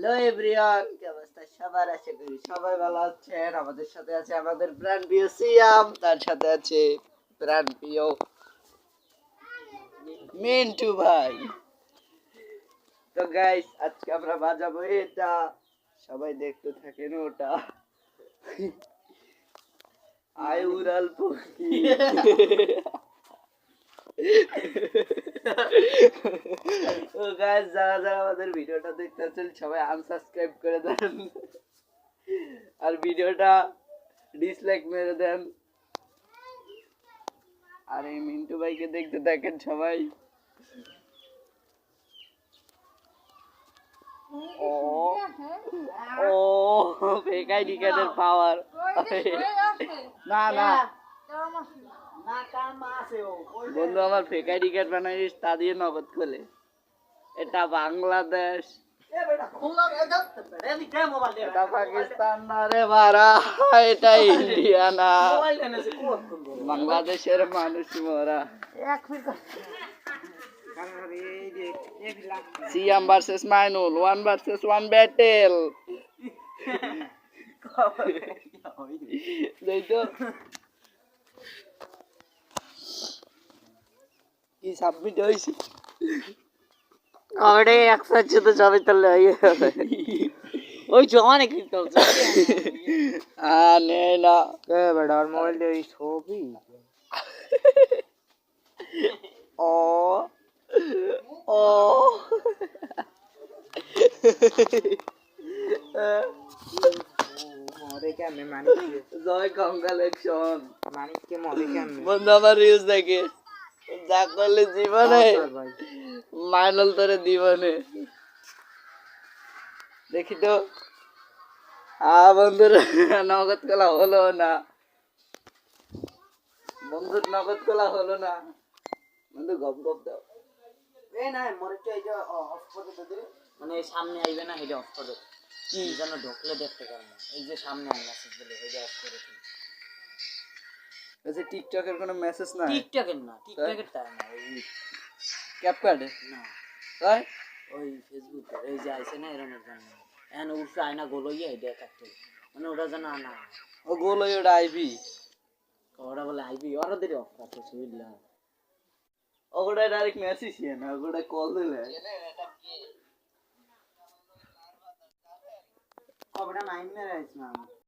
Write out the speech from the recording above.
Hello everyone, কি অবস্থা সবার? আশা করি সবাই ভালো আছেন। আমাদের সাথে আছে আমাদের ব্র্যান্ড প্রিয় সিয়াম, তার সাথে আছে ব্র্যান্ড প্রিয় মিন্টু ভাই। তো গাইস, আজকে আমরা বাজাবো এটা, সবাই দেখতে থাকেন ওটা। আয় উড়াল পক্ষী। তো গাইস, যারা যারা আমাদের ভিডিওটা দেখতেছেন সবাই আনসাবস্ক্রাইব করে দেন আর ভিডিওটা ডিসলাইক মেরে দেন। আর এই মিন্টু ভাইকে দেখতে থাকেন সবাই। ও ও ফেক আইডি কার্ডের পাওয়ার। না না বন্ধু, আমার ফেক আইডি কার্ড বানাইস, তা দিয়ে নগদ খোলে। এটা বাংলাদেশ, এটা পাকিস্তান না রে বারা, এটা ইন্ডিয়া না, বাংলাদেশের মানুষ মোরা। সিয়াম ভার্সেস মাইনুল, 1 ভার্সেস 1 ব্যাটেল। কি সাবমিট হয়েছে? আরে একসাথে তো সবাই তাহলে ওই জমানে কি চলছে? আনে না কে বড় আর মোবাইল দিয়ে ছবি। ও ও মরে কেমনে মানিক? জয় কংগ্রাচুলেশন মানিককে, মরে কেমনে? বন্ধু আমার রিলস দেখে যা করলে জীবনে মাইনল তোরে জীবনে দেখি তো। বন্ধুর নগদ কলা হলো না, বন্ধুর নগদ কলা হলো না। বন্ধু গপ গপ দাও। এই না মরিচটা এই যে অফ করে দে, মানে সামনে আইবে না, এটা অফ করে কি যেন ঢোকলে দেখতে পারে না। এই যে সামনে আই মেসেজ দিলে এটা অফ করে দিই। এই যে টিকটকের কোনো মেসেজ না, টিকটকের না, টিকটকের তাই না, ওই ক্যাপকার্ডে না, তাই ওই ফেসবুকে এই যে আইছে না এরনের জন্য এখন উঠছে আয়না গোলইয়া এটা কাটতে, মানে ওটা যেন না ও গোলই, ওটা আইবি, ওরা বলে আইবি, ওরা দিলে অফ করতে সুবিধা। ওটা ডাইরেক্ট মেসেজ ইয়ে না, ওটা কল দিলে ওটা 9 মেরে আইছ না।